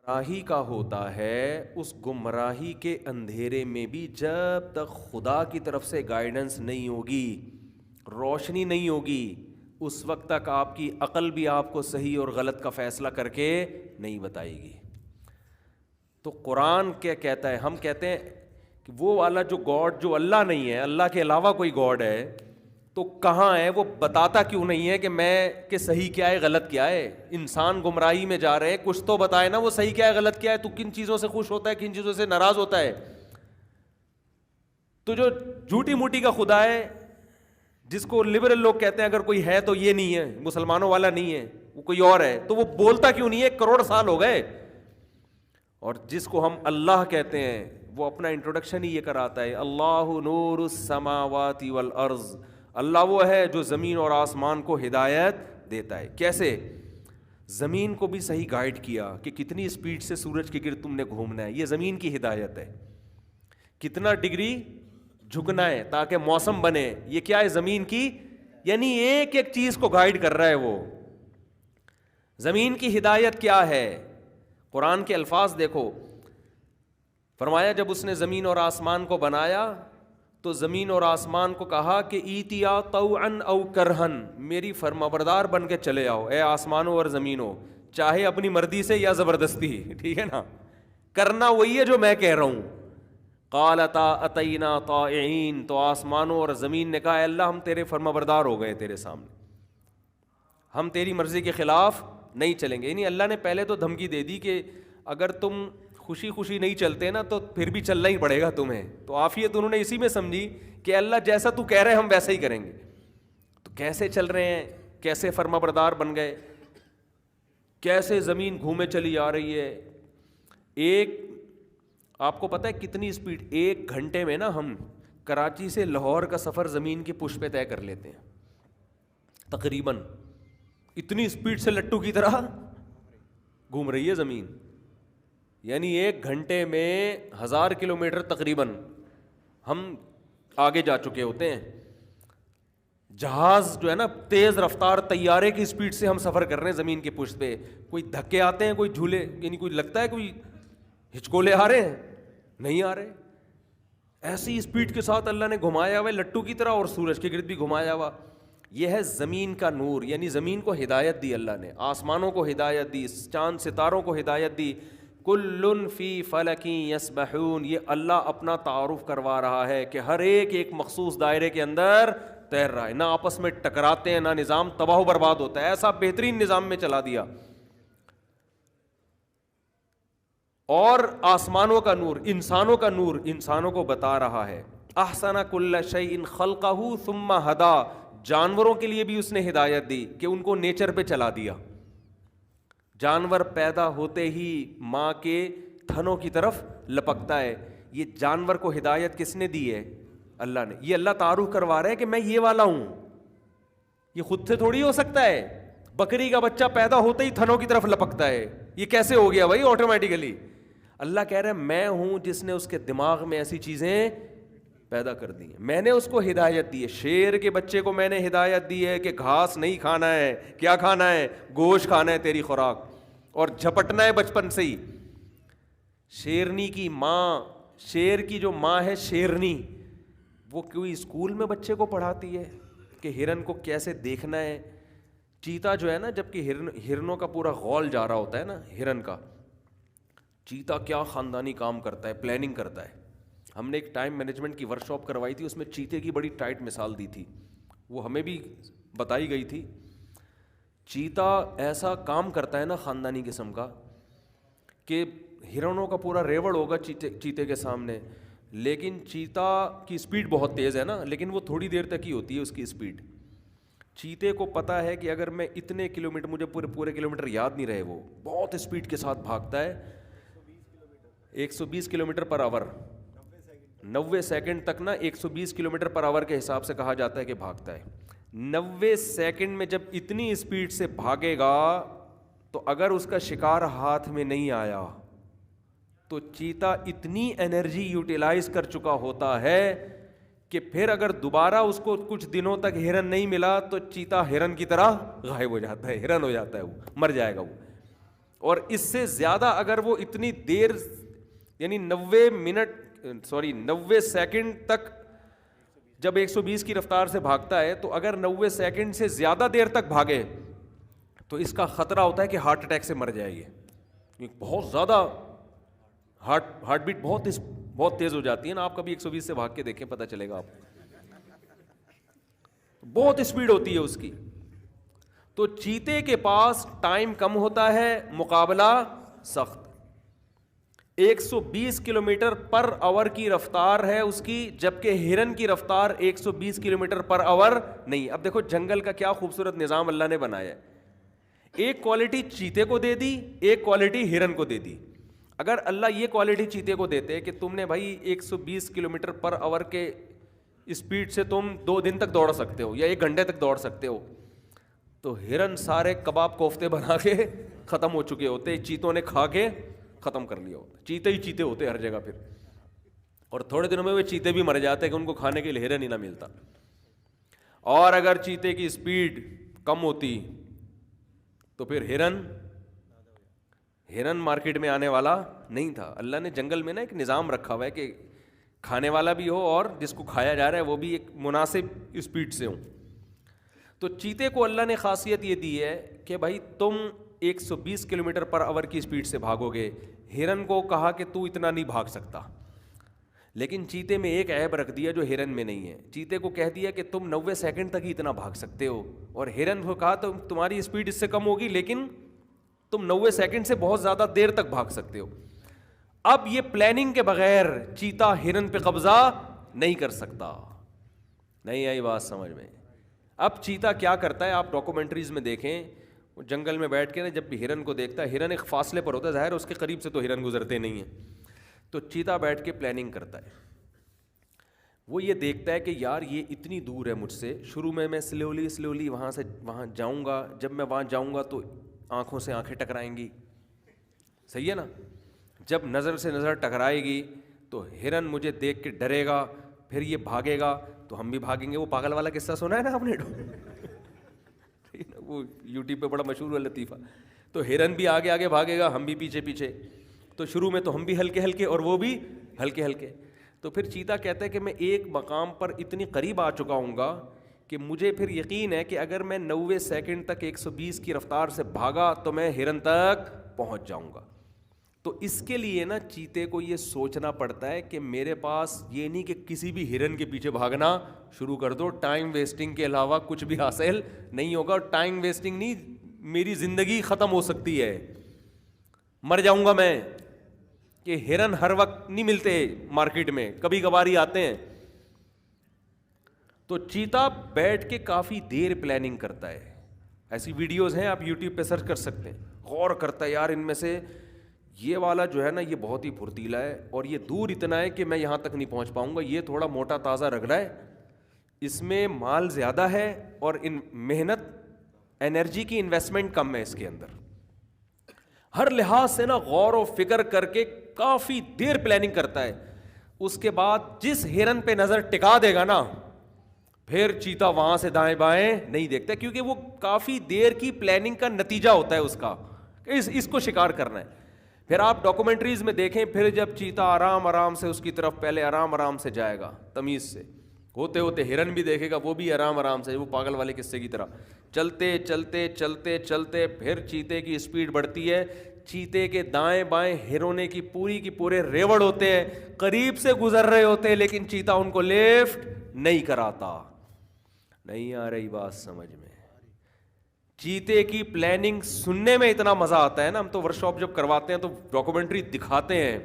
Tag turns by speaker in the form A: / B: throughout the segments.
A: گمراہی کا ہوتا ہے اس گمراہی کے اندھیرے میں بھی جب تک خدا کی طرف سے گائیڈنس نہیں ہوگی، روشنی نہیں ہوگی، اس وقت تک آپ کی عقل بھی آپ کو صحیح اور غلط کا فیصلہ کر کے نہیں بتائے گی۔ تو قرآن کیا کہتا ہے؟ ہم کہتے ہیں کہ وہ والا جو گاڈ جو اللہ نہیں ہے، اللہ کے علاوہ کوئی گاڈ ہے تو کہاں ہے؟ وہ بتاتا کیوں نہیں ہے کہ صحیح کیا ہے غلط کیا ہے؟ انسان گمراہی میں جا رہے ہیں، کچھ تو بتائے نا وہ صحیح کیا ہے غلط کیا ہے، تو کن چیزوں سے خوش ہوتا ہے، کن چیزوں سے ناراض ہوتا ہے؟ تو جو جھوٹی موٹی کا خدا ہے، جس کو لبرل لوگ کہتے ہیں اگر کوئی ہے تو یہ نہیں ہے، مسلمانوں والا نہیں ہے، وہ کوئی اور ہے، تو وہ بولتا کیوں نہیں ہے؟ کروڑ سال ہو گئے۔ اور جس کو ہم اللہ کہتے ہیں وہ اپنا انٹروڈکشن ہی یہ کراتا ہے، اللہ نور السماوات والارض، اللہ وہ ہے جو زمین اور آسمان کو ہدایت دیتا ہے۔ کیسے؟ زمین کو بھی صحیح گائیڈ کیا کہ کتنی سپیڈ سے سورج کے گرد تم نے گھومنا ہے، یہ زمین کی ہدایت ہے۔ کتنا ڈگری جھکنا ہے تاکہ موسم بنے، یہ کیا ہے؟ زمین کی، یعنی ایک ایک چیز کو گائیڈ کر رہا ہے وہ۔ زمین کی ہدایت کیا ہے؟ قرآن کے الفاظ دیکھو، فرمایا جب اس نے زمین اور آسمان کو بنایا تو زمین اور آسمان کو کہا کہ ایتیا طوعا او کرہن، میری فرمانبردار بن کے چلے آؤ اے آسمانوں اور زمینوں، چاہے اپنی مرضی سے یا زبردستی، ٹھیک ہے نا، کرنا وہی ہے جو میں کہہ رہا ہوں۔ قالتا اتینا طائعین، تو آسمانوں اور زمین نے کہا اے اللہ ہم تیرے فرمانبردار ہو گئے تیرے سامنے، ہم تیری مرضی کے خلاف نہیں چلیں گے۔ یعنی اللہ نے پہلے تو دھمکی دے دی کہ اگر تم خوشی خوشی نہیں چلتے نا تو پھر بھی چلنا ہی پڑے گا تمہیں۔ تو عافیت انہوں نے اسی میں سمجھی کہ اللہ جیسا تو کہہ رہے ہیں ہم ویسا ہی کریں گے۔ تو کیسے چل رہے ہیں، کیسے فرمانبردار بن گئے، کیسے زمین گھومے چلی آ رہی ہے۔ ایک آپ کو پتہ ہے کتنی سپیڈ؟ 1 گھنٹے میں نا ہم کراچی سے لاہور کا سفر زمین کی پشت پہ طے کر لیتے ہیں تقریباً، اتنی سپیڈ سے لٹو کی طرح گھوم رہی ہے زمین۔ یعنی 1 گھنٹے میں 1000 کلومیٹر تقریباً ہم آگے جا چکے ہوتے ہیں۔ جہاز جو ہے نا تیز رفتار طیارے کی سپیڈ سے ہم سفر کر رہے ہیں زمین کی پشت پہ۔ کوئی دھکے آتے ہیں، کوئی جھولے، یعنی کوئی لگتا ہے کوئی ہچکولے آ رہے ہیں؟ نہیں آ رہے۔ ایسی سپیڈ کے ساتھ اللہ نے گھمایا ہوا ہے لٹو کی طرح، اور سورج کے گرد بھی گھمایا ہوا۔ یہ ہے زمین کا نور، یعنی زمین کو ہدایت دی اللہ نے، آسمانوں کو ہدایت دی، چاند ستاروں کو ہدایت دی۔ کل فی فلک یسبحون، یہ اللہ اپنا تعارف کروا رہا ہے کہ ہر ایک مخصوص دائرے کے اندر تیر رہا ہے، نہ آپس میں ٹکراتے ہیں، نہ نظام تباہ و برباد ہوتا ہے، ایسا بہترین نظام میں چلا دیا۔ اور آسمانوں کا نور، انسانوں کا نور انسانوں کو بتا رہا ہے۔ احسن کل شیء خلقہ ثم ہدا، جانوروں کے لیے بھی اس نے ہدایت دی کہ ان کو نیچر پہ چلا دیا۔ جانور پیدا ہوتے ہی ماں کے تھنوں کی طرف لپکتا ہے۔ یہ جانور کو ہدایت کس نے دی ہے؟ اللہ نے۔ یہ اللہ تعارف کروا رہا ہے کہ میں یہ والا ہوں، یہ خود سے تھوڑی ہو سکتا ہے۔ بکری کا بچہ پیدا ہوتے ہی تھنوں کی طرف لپکتا ہے، یہ کیسے ہو گیا بھائی آٹومیٹیکلی؟ اللہ کہہ رہا ہے میں ہوں جس نے اس کے دماغ میں ایسی چیزیں پیدا کر دی ہیں، میں نے اس کو ہدایت دی ہے۔ شیر کے بچے کو میں نے ہدایت دی ہے کہ گھاس نہیں کھانا ہے، کیا کھانا ہے؟ گوشت کھانا ہے تیری خوراک، اور جھپٹنا ہے بچپن سے ہی۔ شیرنی کی ماں، شیر کی جو ماں ہے شیرنی، وہ کوئی اسکول میں بچے کو پڑھاتی ہے کہ ہرن کو کیسے دیکھنا ہے؟ چیتا جو ہے نا، جب کہ ہرنوں کا پورا غول جا رہا ہوتا ہے نا ہرن کا، چیتا کیا خاندانی کام کرتا ہے، پلاننگ کرتا ہے۔ ہم نے ایک ٹائم مینجمنٹ کی ورکشاپ کروائی تھی، اس میں چیتے کی بڑی ٹائٹ مثال دی تھی، وہ ہمیں بھی بتائی گئی تھی۔ چیتا ایسا کام کرتا ہے نا خاندانی قسم کا کہ ہرنوں کا پورا ریوڑ ہوگا چیتے کے سامنے، لیکن چیتا کی سپیڈ بہت تیز ہے نا، لیکن وہ تھوڑی دیر تک ہی ہوتی ہے اس کی سپیڈ۔ چیتے کو پتا ہے کہ اگر میں اتنے کلومیٹر، مجھے پورے کلومیٹر یاد نہیں رہے، وہ بہت سپیڈ کے ساتھ بھاگتا ہے، 120 کلومیٹر پر آور، 90 سیکنڈ تک نا 120 کلومیٹر پر آور کے حساب سے کہا جاتا ہے کہ بھاگتا ہے۔ 90 سیکنڈ میں جب اتنی سپیڈ سے بھاگے گا تو اگر اس کا شکار ہاتھ میں نہیں آیا تو چیتا اتنی انرجی یوٹیلائز کر چکا ہوتا ہے کہ پھر اگر دوبارہ اس کو کچھ دنوں تک ہرن نہیں ملا تو چیتا ہرن کی طرح غائب ہو جاتا ہے، ہرن ہو جاتا ہے، وہ مر جائے گا وہ۔ اور اس سے زیادہ اگر وہ اتنی دیر یعنی 90 سیکنڈ تک جب 120 کی رفتار سے بھاگتا ہے تو اگر 90 سیکنڈ سے زیادہ دیر تک بھاگے تو اس کا خطرہ ہوتا ہے کہ ہارٹ اٹیک سے مر جائے یہ بہت زیادہ ہارٹ بیٹ بہت تیز ہو جاتی ہے نا. آپ کبھی 120 سے بھاگ کے دیکھیں, پتہ چلے گا آپ کو, بہت اسپیڈ ہوتی ہے اس کی. تو چیتے کے پاس ٹائم کم ہوتا ہے, مقابلہ سخت. 120 کلومیٹر پر آور کی رفتار ہے اس کی, جبکہ ہرن کی رفتار 120 کلومیٹر پر آور نہیں. اب دیکھو جنگل کا کیا خوبصورت نظام اللہ نے بنایا ہے. ایک کوالٹی چیتے کو دے دی, ایک کوالٹی ہرن کو دے دی. اگر اللہ یہ کوالٹی چیتے کو دیتے کہ تم نے بھائی 120 کلومیٹر پر آور کے اسپیڈ سے تم 2 دن تک دوڑ سکتے ہو یا 1 گھنٹے تک دوڑ سکتے ہو, تو ہرن سارے کباب کوفتے بنا کے ختم ہو چکے ہوتے, چیتوں نے کھا کے ختم کر لیا ہوتا. چیتے ہی چیتے ہوتے ہر جگہ پھر, اور تھوڑے دنوں میں وہ چیتے بھی مر جاتے کہ ان کو کھانے کے لیے ہرن ہی نہ ملتا. اور اگر چیتے کی اسپیڈ کم ہوتی تو پھر ہرن مارکیٹ میں آنے والا نہیں تھا. اللہ نے جنگل میں نا ایک نظام رکھا ہوا ہے کہ کھانے والا بھی ہو اور جس کو کھایا جا رہا ہے وہ بھی ایک مناسب اسپیڈ سے ہو. تو چیتے کو اللہ نے خاصیت یہ دی ہے کہ بھائی تم 120 کلومیٹر پر آور کی اسپیڈ سے بھاگو گے. ہرن کو کہا کہ تو اتنا نہیں بھاگ سکتا, لیکن چیتے میں ایک عیب رکھ دیا جو ہرن میں نہیں ہے. چیتے کو کہہ دیا کہ تم 90 سیکنڈ تک ہی اتنا بھاگ سکتے ہو, اور ہرن کو کہا تو تمہاری اسپیڈ اس سے کم ہوگی لیکن تم 90 سیکنڈ سے بہت زیادہ دیر تک بھاگ سکتے ہو. اب یہ پلاننگ کے بغیر چیتا ہرن پہ قبضہ نہیں کر سکتا. نہیں آئی بات سمجھ میں؟ اب چیتا کیا کرتا ہے, آپ ڈاکومنٹریز میں دیکھیں, وہ جنگل میں بیٹھ کے نا جب بھی ہرن کو دیکھتا ہے, ہرن ایک فاصلے پر ہوتا ہے, ظاہر اس کے قریب سے تو ہرن گزرتے نہیں ہیں, تو چیتا بیٹھ کے پلاننگ کرتا ہے. وہ یہ دیکھتا ہے کہ یار یہ اتنی دور ہے مجھ سے, شروع میں سلولی وہاں سے وہاں جاؤں گا, جب میں وہاں جاؤں گا تو آنکھوں سے آنکھیں ٹکرائیں گی, صحیح ہے نا. جب نظر سے نظر ٹکرائے گی تو ہرن مجھے دیکھ کے ڈرے گا, پھر یہ بھاگے گا تو ہم بھی بھاگیں گے. وہ پاگل والا قصہ سنا ہے نا آپ نے, وہ یوٹیوب پہ بڑا مشہور ہے لطیفہ. تو ہرن بھی آگے آگے بھاگے گا, ہم بھی پیچھے پیچھے. تو شروع میں تو ہم بھی ہلکے ہلکے اور وہ بھی ہلکے ہلکے. تو پھر چیتا کہتا ہے کہ میں ایک مقام پر اتنی قریب آ چکا ہوں گا کہ مجھے پھر یقین ہے کہ اگر میں 90 سیکنڈ تک 120 کی رفتار سے بھاگا تو میں ہرن تک پہنچ جاؤں گا. تو اس کے لیے نا چیتے کو یہ سوچنا پڑتا ہے کہ میرے پاس یہ نہیں کہ کسی بھی ہرن کے پیچھے بھاگنا شروع کر دو, ٹائم ویسٹنگ کے علاوہ کچھ بھی حاصل نہیں ہوگا. ٹائم ویسٹنگ نہیں, میری زندگی ختم ہو سکتی ہے, مر جاؤں گا میں. کہ ہرن ہر وقت نہیں ملتے مارکیٹ میں, کبھی کبھار ہی آتے ہیں. تو چیتا بیٹھ کے کافی دیر پلاننگ کرتا ہے. ایسی ویڈیوز ہیں, آپ یوٹیوب پہ سرچ کر سکتے ہیں. غور کرتا ہے یار ان میں سے یہ والا جو ہے نا یہ بہت ہی پھرتیلا ہے, اور یہ دور اتنا ہے کہ میں یہاں تک نہیں پہنچ پاؤں گا. یہ تھوڑا موٹا تازہ رگ رہا ہے, اس میں مال زیادہ ہے اور ان محنت انرجی کی انویسٹمنٹ کم ہے اس کے اندر. ہر لحاظ سے نا غور و فکر کر کے کافی دیر پلاننگ کرتا ہے. اس کے بعد جس ہرن پہ نظر ٹکا دے گا نا, پھر چیتا وہاں سے دائیں بائیں نہیں دیکھتا, کیونکہ وہ کافی دیر کی پلاننگ کا نتیجہ ہوتا ہے اس کا, اس کو شکار کرنا ہے. پھر آپ ڈاکومنٹریز میں دیکھیں, پھر جب چیتا آرام آرام سے اس کی طرف پہلے آرام آرام سے جائے گا تمیز سے, ہوتے ہوتے ہرن بھی دیکھے گا, وہ بھی آرام آرام سے, وہ پاگل والے قصے کی طرح چلتے چلتے چلتے چلتے پھر چیتے کی اسپیڈ بڑھتی ہے. چیتے کے دائیں بائیں ہرونے کی پورے ریوڑ ہوتے ہیں, قریب سے گزر رہے ہوتے ہیں, لیکن چیتا ان کو لیفٹ نہیں کراتا. نہیں آ رہی بات سمجھ میں؟ چیتے کی پلاننگ سننے میں اتنا مزہ آتا ہے نا, ہم تو ورک شاپ جب کرواتے ہیں تو ڈاکومنٹری دکھاتے ہیں,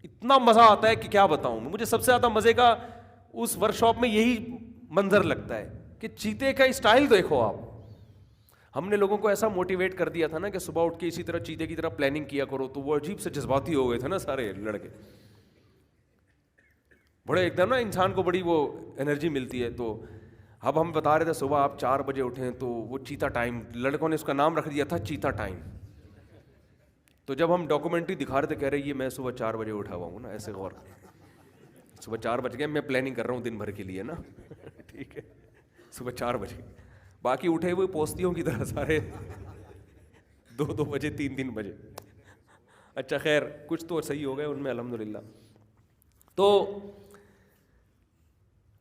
A: اتنا مزہ آتا ہے کہ کیا بتاؤں. مجھے سب سے زیادہ مزے کا اس ورک شاپ میں یہی منظر لگتا ہے کہ چیتے کا اسٹائل دیکھو آپ. ہم نے لوگوں کو ایسا موٹیویٹ کر دیا تھا نا کہ صبح اٹھ کے اسی طرح چیتے کی طرح پلاننگ کیا کرو, تو وہ عجیب سے جذباتی ہو گئے تھے نا سارے لڑکے, بڑے ایک دم نا انسان کو بڑی وہ انرجی ملتی ہے. تو اب ہم بتا رہے تھے صبح آپ 4 بجے اٹھیں تو وہ چیتا ٹائم, لڑکوں نے اس کا نام رکھ دیا تھا چیتا ٹائم. تو جب ہم ڈاکومنٹری دکھا رہے تھے کہہ رہے یہ میں صبح 4 بجے اٹھا ہوا ہوں نا, ایسے غور صبح 4 بج گئے, میں پلاننگ کر رہا ہوں دن بھر کے لیے نا, ٹھیک ہے, صبح 4 بجے. باقی اٹھے ہوئے پوستیوں کی طرح سارے 2 بجے 3 بجے. اچھا خیر کچھ تو صحیح ہو گئے ان میں الحمدللہ. تو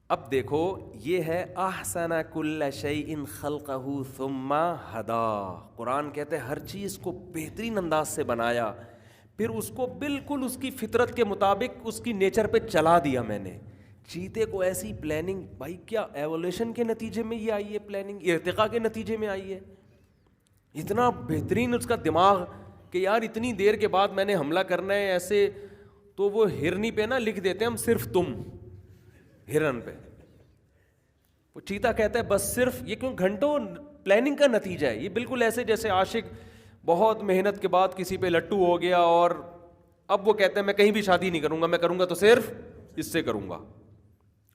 A: اب دیکھو یہ ہے احسن کل شیء خلقہ ثم ہدا. قرآن کہتے ہیں ہر چیز کو بہترین انداز سے بنایا, پھر اس کو بالکل اس کی فطرت کے مطابق اس کی نیچر پہ چلا دیا میں نے. چیتے کو ایسی پلاننگ, بھائی کیا ایولیوشن کے نتیجے میں یہ آئی ہے پلاننگ, ارتقاء کے نتیجے میں آئی ہے؟ اتنا بہترین اس کا دماغ کہ یار اتنی دیر کے بعد میں نے حملہ کرنا ہے ایسے, تو وہ ہرنی پہ نا لکھ دیتے ہیں ہم صرف تم, ہرن پہ. وہ چیتا کہتا ہے بس صرف یہ, کیوں گھنٹوں پلاننگ کا نتیجہ ہے یہ. بالکل ایسے جیسے عاشق بہت محنت کے بعد کسی پہ لٹو ہو گیا اور اب وہ کہتے ہیں میں کہیں بھی شادی نہیں کروں گا, میں کروں گا تو صرف اس سے کروں گا.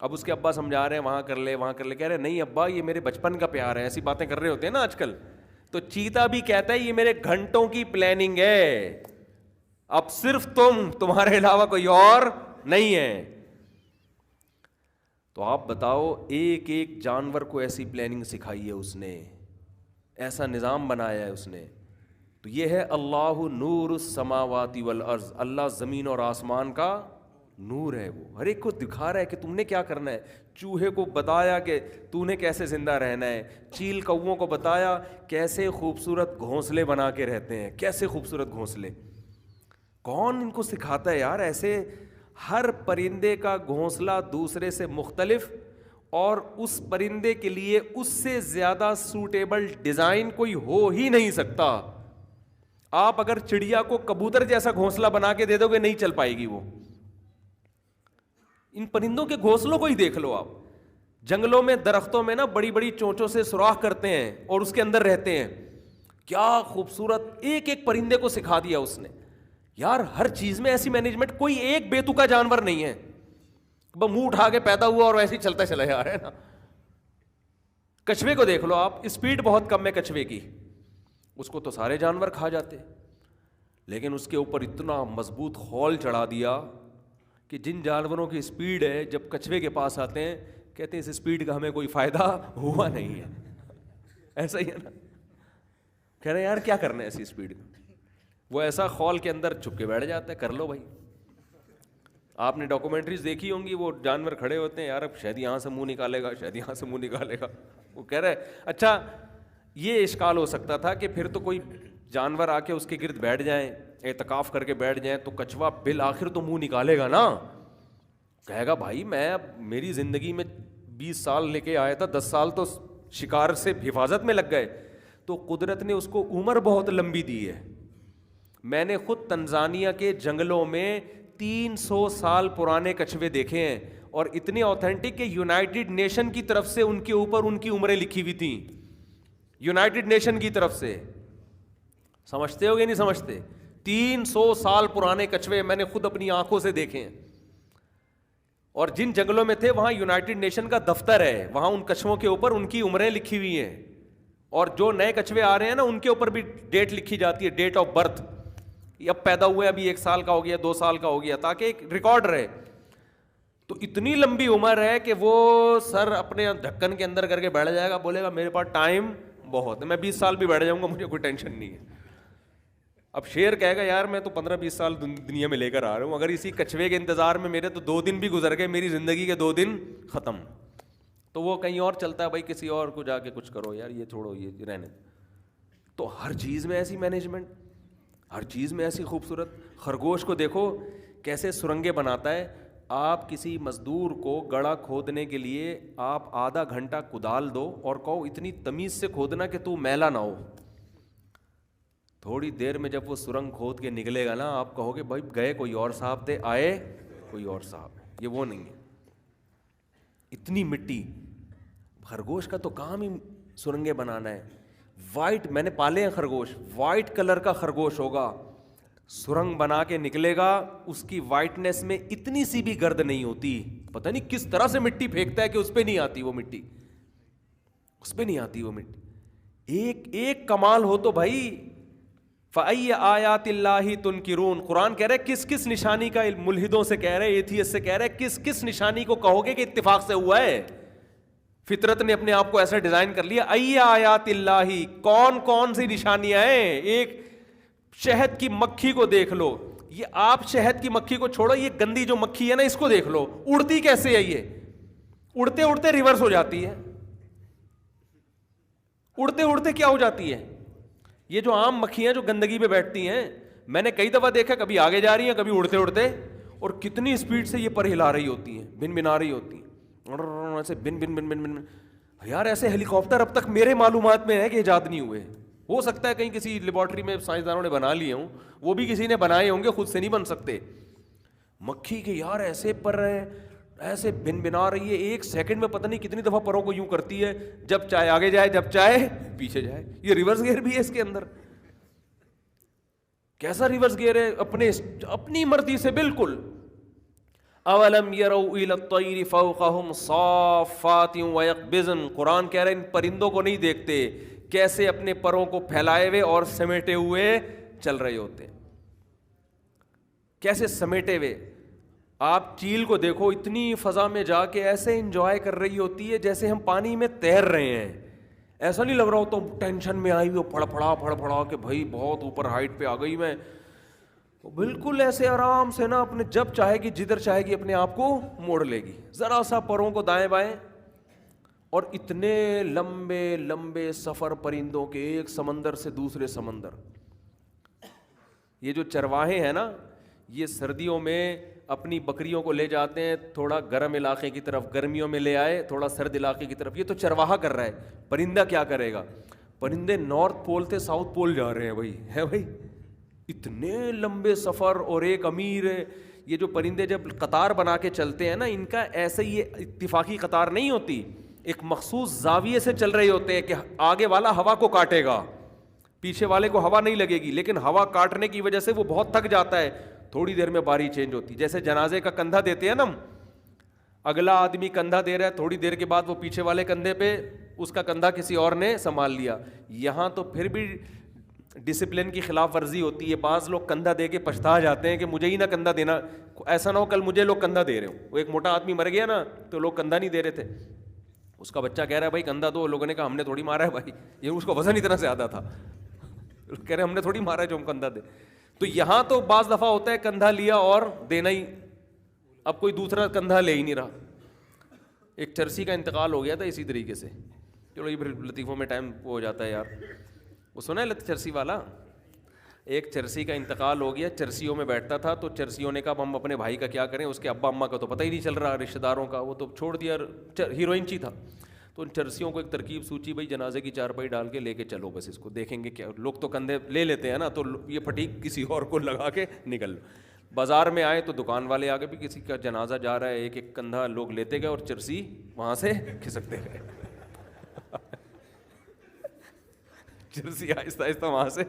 A: اب اس کے ابا سمجھا رہے ہیں وہاں کر لے وہاں کر لے, کہہ رہے نہیں ابا یہ میرے بچپن کا پیار ہے. ایسی باتیں کر رہے ہوتے ہیں نا آج کل. تو چیتا بھی کہتا ہے یہ میرے گھنٹوں کی پلاننگ ہے, اب صرف تمہارے علاوہ کوئی اور نہیں ہے. تو آپ بتاؤ ایک ایک جانور کو ایسی پلاننگ سکھائی ہے اس نے, ایسا نظام بنایا ہے اس نے. تو یہ ہے اللہ نور السماوات والارض, اللہ زمین اور آسمان کا نور ہے. وہ ہر ایک کو دکھا رہا ہے کہ تم نے کیا کرنا ہے. چوہے کو بتایا کہ تو نے کیسے زندہ رہنا ہے, چیل کووں کو بتایا کیسے خوبصورت گھونسلے بنا کے رہتے ہیں, کیسے خوبصورت گھونسلے. کون ان کو سکھاتا ہے یار ایسے؟ ہر پرندے کا گھونسلہ دوسرے سے مختلف, اور اس پرندے کے لیے اس سے زیادہ سوٹیبل ڈیزائن کوئی ہو ہی نہیں سکتا. آپ اگر چڑیا کو کبوتر جیسا گھونسلہ بنا کے دے دو گے نہیں چل پائے گی وہ. ان پرندوں کے گھونسلوں کو ہی دیکھ لو آپ. جنگلوں میں درختوں میں نا بڑی بڑی چونچوں سے سوراخ کرتے ہیں اور اس کے اندر رہتے ہیں. کیا خوبصورت, ایک ایک پرندے کو سکھا دیا اس نے. یار ہر چیز میں ایسی مینجمنٹ, کوئی ایک بے تکا جانور نہیں ہے منہ اٹھا کے پیدا ہوا اور ویسے ہی چلتا چلا جا رہا ہے نا. کچھوے کو دیکھ لو آپ, اسپیڈ بہت کم ہے کچھوے کی, اس کو تو سارے جانور کھا جاتے, لیکن اس کے اوپر اتنا مضبوط خول چڑھا دیا کہ جن جانوروں کی اسپیڈ ہے جب کچھوے کے پاس آتے ہیں کہتے ہیں اس اسپیڈ کا ہمیں کوئی فائدہ ہوا نہیں ہے. ایسا ہی ہے نا, کہہ رہے ہیں یار کیا کرنا ہے ایسی اسپیڈ کا. وہ ایسا خول کے اندر چھپ کے بیٹھ جاتا ہے, کر لو بھائی. آپ نے ڈاکومنٹریز دیکھی ہوں گی, وہ جانور کھڑے ہوتے ہیں, یار اب شاید یہاں سے منہ نکالے گا, شاید یہاں سے منہ نکالے گا. وہ کہہ رہے اچھا یہ اشکال ہو سکتا تھا کہ پھر تو کوئی جانور آ کے اس کے گرد بیٹھ جائیں, اعتکاف کر کے بیٹھ جائیں, تو کچھوا بالآخر تو منہ نکالے گا نا. کہے گا بھائی میں اب میری زندگی میں 20 سال لے کے آیا تھا, 10 سال تو شکار سے حفاظت میں لگ گئے, تو قدرت نے اس کو عمر بہت لمبی دی ہے. میں نے خود تنزانیہ کے جنگلوں میں 300 سال پرانے کچھوے دیکھے ہیں, اور اتنے اوتھینٹک کہ یونائٹڈ نیشن کی طرف سے ان کے اوپر ان کی عمریں لکھی ہوئی تھیں, یونائٹڈ نیشن کی طرف سے. سمجھتے ہو گے نہیں سمجھتے؟ 300 سال پرانے کچھوے میں نے خود اپنی آنکھوں سے دیکھے ہیں. اور جن جنگلوں میں تھے وہاں یونائٹڈ نیشن کا دفتر ہے, وہاں ان کچھووں کے اوپر ان کی عمریں لکھی ہوئی ہیں, اور جو نئے کچھوے آ رہے ہیں نا ان کے اوپر بھی ڈیٹ لکھی جاتی ہے, ڈیٹ آف برتھ. اب پیدا ہوئے ابھی 1 سال کا ہو گیا, 2 سال کا ہو گیا, تاکہ ایک ریکارڈ رہے. تو اتنی لمبی عمر ہے کہ وہ سر اپنے ڈھکن کے اندر کر کے بیٹھ جائے گا, بولے گا میرے پاس ٹائم بہت ہے, میں 20 سال بھی بیٹھ جاؤں گا, مجھے کوئی ٹینشن نہیں ہے. اب شیر کہے گا یار میں تو 15-20 سال دنیا میں لے کر آ رہا ہوں, اگر اسی کچھوے کے انتظار میں میرے تو 2 دن بھی گزر گئے, میری زندگی کے 2 دن ختم. تو وہ کہیں اور چلتا ہے, بھائی کسی اور کو جا کے کچھ کرو یار, یہ چھوڑو یہ رہنے. تو ہر چیز میں ایسی مینجمنٹ, ہر چیز میں ایسی خوبصورت. خرگوش کو دیکھو کیسے سرنگیں بناتا ہے. آپ کسی مزدور کو گڑھا کھودنے کے لیے آپ آدھا گھنٹہ کدال دو اور کہو اتنی تمیز سے کھودنا کہ تو میلا نہ ہو, تھوڑی دیر میں جب وہ سرنگ کھود کے نکلے گا نا, آپ کہو گے بھائی گئے کوئی اور صاحب تھے, آئے کوئی اور صاحب, یہ وہ نہیں ہے. اتنی مٹی. خرگوش کا تو کام ہی سرنگیں بنانا ہے. وائٹ, میں نے پالے ہیں خرگوش, وائٹ کلر کا خرگوش ہوگا, سرنگ بنا کے نکلے گا, اس کی وائٹنس میں اتنی سی بھی گرد نہیں ہوتی. پتہ نہیں کس طرح سے مٹی پھینکتا ہے کہ اس پہ نہیں آتی وہ مٹی, اس پہ نہیں آتی وہ مٹی. ایک ایک کمال ہو تو بھائی. فَأَيَّ آیَاتِ اللَّهِ تُنْکِرُونَ, قرآن کہہ رہے کس کس نشانی کا, ملحدوں سے کہہ رہے, ایتھیسٹ سے کہہ رہے کس کس نشانی کو کہو گے کہ اتفاق سے ہوا ہے. فطرت نے اپنے آپ کو ایسا ڈیزائن کر لیا. ای آیات اللہ, کون کون سی نشانیاں ہیں. ایک شہد کی مکھی کو دیکھ لو, یہ آپ شہد کی مکھی کو چھوڑو, یہ گندی جو مکھی ہے نا اس کو دیکھ لو, اڑتی کیسے ہے, یہ اڑتے اڑتے ریورس ہو جاتی ہے, اڑتے اڑتے کیا ہو جاتی ہے. یہ جو عام مکھیاں جو گندگی پہ بیٹھتی ہیں, میں نے کئی دفعہ دیکھا, کبھی آگے جا رہی ہیں کبھی اڑتے اڑتے, اور کتنی اسپیڈ سے یہ پر ہلا رہی ہوتی ہیں, بن بنا رہی ہوتی ہیں, ایسے بن بن بن بن بن. یار ایسے ہیلی کاپٹر اب تک میرے معلومات میں ہے کہ ایجاد نہیں ہوئے. ہو سکتا ہے کہیں کسی لیبارٹری میں سائنسدانوں نے بنا لیے ہوں, وہ بھی کسی نے بنائے ہوں گے, خود سے نہیں بن سکتے. مکھی کے یار ایسے پر ہے, ایسے بن بنا رہی ہے, ایک سیکنڈ میں پتہ نہیں کتنی دفعہ پروں کو یوں کرتی ہے, جب چاہے آگے جائے, جب چاہے پیچھے جائے. یہ ریورس گیئر بھی ہے اس کے اندر. کیسا ریورس گیئر ہے, اپنی مرضی سے بالکل. اولم یروا الی الطیر فوقہم صافات ویقبضن, قرآن کہہ رہے ہیں ان پرندوں کو نہیں دیکھتے کیسے اپنے پروں کو پھیلائے ہوئے اور سمیٹے ہوئے چل رہے ہوتے, کیسے سمیٹے ہوئے. آپ چیل کو دیکھو, اتنی فضا میں جا کے ایسے انجوائے کر رہی ہوتی ہے جیسے ہم پانی میں تیر رہے ہیں. ایسا نہیں لگ رہا ہو تو ٹینشن میں آئی ہوئی پھڑ پھڑا کہ بھائی بہت اوپر ہائٹ پہ آ گئی میں. بالکل ایسے آرام سے نا, اپنے جب چاہے گی جدھر چاہے گی اپنے آپ کو موڑ لے گی, ذرا سا پروں کو دائیں بائیں. اور اتنے لمبے لمبے سفر پرندوں کے, ایک سمندر سے دوسرے سمندر. یہ جو چرواہے ہیں نا, یہ سردیوں میں اپنی بکریوں کو لے جاتے ہیں تھوڑا گرم علاقے کی طرف, گرمیوں میں لے آئے تھوڑا سرد علاقے کی طرف. یہ تو چرواہا کر رہا ہے, پرندہ کیا کرے گا. پرندے نارتھ پول سے ساؤتھ پول جا رہے ہیں بھائی, ہے بھائی اتنے لمبے سفر. اور ایک امیر ہے, یہ جو پرندے جب قطار بنا کے چلتے ہیں نا, ان کا ایسے ہی اتفاقی قطار نہیں ہوتی, ایک مخصوص زاویے سے چل رہے ہوتے ہیں کہ آگے والا ہوا کو کاٹے گا, پیچھے والے کو ہوا نہیں لگے گی, لیکن ہوا کاٹنے کی وجہ سے وہ بہت تھک جاتا ہے. تھوڑی دیر میں باری چینج ہوتی, جیسے جنازے کا کندھا دیتے ہیں نا, اگلا آدمی کندھا دے رہا ہے, تھوڑی دیر کے بعد وہ پیچھے والے کندھے پہ اس کا کندھا کسی اور نے سنبھال لیا. یہاں تو پھر بھی ڈسپلن کی خلاف ورزی ہوتی ہے, بعض لوگ کندھا دے کے پچھتا جاتے ہیں کہ مجھے ہی نہ کندھا دینا, ایسا نہ ہو کل مجھے لوگ کندھا دے رہے ہوں. وہ ایک موٹا آدمی مر گیا نا تو لوگ کندھا نہیں دے رہے تھے, اس کا بچہ کہہ رہا ہے بھائی کندھا دو, لوگوں نے کہا ہم نے تھوڑی مارا ہے بھائی, یہ اس کا وزن اتنا زیادہ تھا, کہہ رہے ہم نے تھوڑی مارا ہے جو ہم کندھا دے. تو یہاں تو بعض دفعہ ہوتا ہے کندھا لیا اور دینا ہی, اب کوئی دوسرا کندھا لے ہی نہیں رہا. ایک چرسی کا انتقال ہو گیا تھا اسی طریقے سے. چلو یہ پھر لطیفوں میں ٹائم ہو جاتا ہے یار. وہ سنا ہے چرسی والا, ایک چرسی کا انتقال ہو گیا, چرسیوں میں بیٹھتا تھا, تو چرسیوں نے کہا اب ہم اپنے بھائی کا کیا کریں, اس کے ابا اماں کا تو پتہ ہی نہیں چل رہا, رشتہ داروں کا, وہ تو چھوڑ دیا, ہیروئن چی تھا. تو ان چرسیوں کو ایک ترکیب سوچی, بھائی جنازے کی چارپائی ڈال کے لے کے چلو, بس اس کو دیکھیں گے کیا. لوگ تو کندھے لے لیتے ہیں نا, تو یہ پھٹیک کسی اور کو لگا کے نکل. بازار میں آئے تو دکان والے آگے بھی کسی کا جنازہ جا رہا ہے, ایک ایک کندھا لوگ لیتے گئے اور چرسی وہاں سے کھسکتے گئے. چرسی آہستہ آہستہ وہاں سے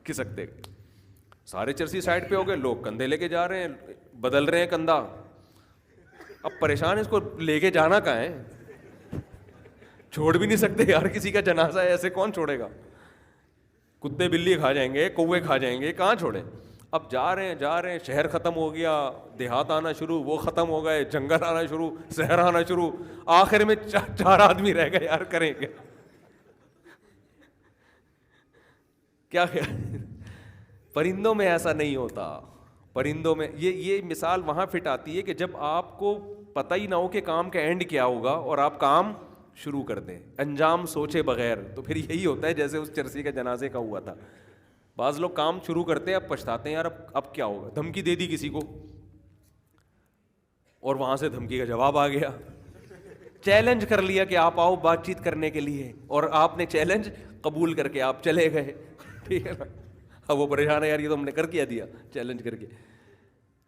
A: کھسکتے گئے. سارے چرسی سائڈ پہ ہو گئے, لوگ کندھے لے کے جا رہے ہیں, بدل رہے ہیں کندھا. اب پریشان اس کو لے کے جانا کہاں ہے, چھوڑ بھی نہیں سکتے یار, کسی کا جنازہ ہے ایسے کون چھوڑے گا. کتے بلی کھا جائیں گے, کوے کھا جائیں گے, کہاں چھوڑے. اب جا رہے ہیں, شہر ختم ہو گیا, دیہات آنا شروع, وہ ختم ہو گئے, جنگل آنا شروع, شہر آنا شروع, آخر میں 4 آدمی رہ گئے. یار کریں گے کیا. پرندوں میں ایسا نہیں ہوتا. پرندوں میں یہ مثال وہاں فٹ آتی ہے کہ جب آپ کو پتہ ہی نہ ہو کہ کام کا اینڈ کیا ہوگا اور آپ کام شروع کر دیں انجام سوچے بغیر, تو پھر یہی ہوتا ہے جیسے اس چرسی کا جنازے کا ہوا تھا. بعض لوگ کام شروع کرتے ہیں, اب پچھتاتے ہیں یار اب کیا ہوگا. دھمکی دے دی کسی کو اور وہاں سے دھمکی کا جواب آ گیا. چیلنج کر لیا کہ آپ آؤ بات چیت کرنے کے لیے, اور آپ نے چیلنج قبول کر کے آپ چلے گئے. ٹھیک ہے نا, اب وہ پریشان ہے یار, یہ تو ہم نے کر کیا دیا چیلنج کر کے.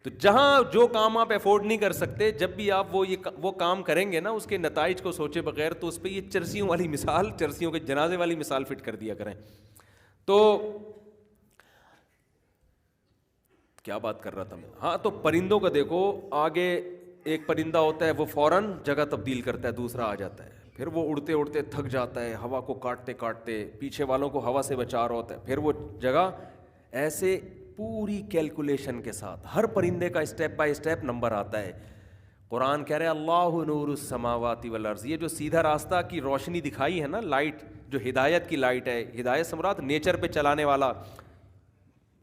A: تو جہاں جو کام آپ افورڈ نہیں کر سکتے, جب بھی آپ وہ کام کریں گے نا, اس کے نتائج کو سوچے بغیر, تو اس پہ یہ چرسیوں والی مثال, چرسیوں کے جنازے والی مثال فٹ کر دیا کریں. تو کیا بات کر رہا تھا میں, ہاں, تو پرندوں کا دیکھو, آگے ایک پرندہ ہوتا ہے وہ فوراً جگہ تبدیل کرتا ہے, دوسرا آ جاتا ہے, پھر وہ اڑتے اڑتے تھک جاتا ہے, ہوا کو کاٹتے کاٹتے, پیچھے والوں کو ہوا سے بچا رہا ہوتا ہے, پھر وہ جگہ ایسے پوری کیلکولیشن کے ساتھ. ہر پرندے کا اسٹیپ بائی اسٹیپ نمبر آتا ہے. قرآن کہہ رہے اللہ نور السماوات والارض، یہ جو سیدھا راستہ کی روشنی دکھائی ہے نا، لائٹ جو ہدایت کی لائٹ ہے، ہدایت سے مراد نیچر پہ چلانے والا،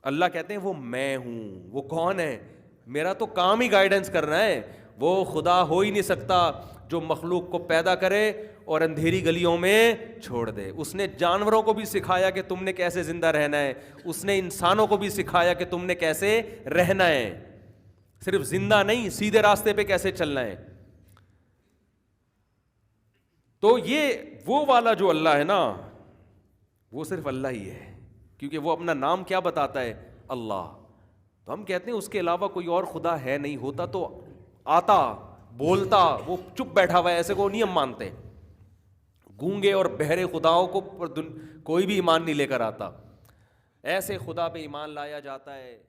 A: اللہ کہتے ہیں وہ میں ہوں۔ وہ کون ہے؟ میرا تو کام ہی گائیڈنس کرنا ہے۔ وہ خدا ہو ہی نہیں سکتا جو مخلوق کو پیدا کرے اور اندھیری گلیوں میں چھوڑ دے۔ اس نے جانوروں کو بھی سکھایا کہ تم نے کیسے زندہ رہنا ہے، اس نے انسانوں کو بھی سکھایا کہ تم نے کیسے رہنا ہے، صرف زندہ نہیں، سیدھے راستے پہ کیسے چلنا ہے۔ تو یہ وہ والا جو اللہ ہے نا، وہ صرف اللہ ہی ہے، کیونکہ وہ اپنا نام کیا بتاتا ہے؟ اللہ۔ تو ہم کہتے ہیں اس کے علاوہ کوئی اور خدا ہے نہیں، ہوتا تو آتا، بولتا، وہ چپ بیٹھا ہوا ہے، ایسے کو نہیں ہم مانتے۔ گونگے اور بہرے خداؤں کو کوئی بھی ایمان نہیں لے کر آتا، ایسے خدا پہ ایمان لایا جاتا ہے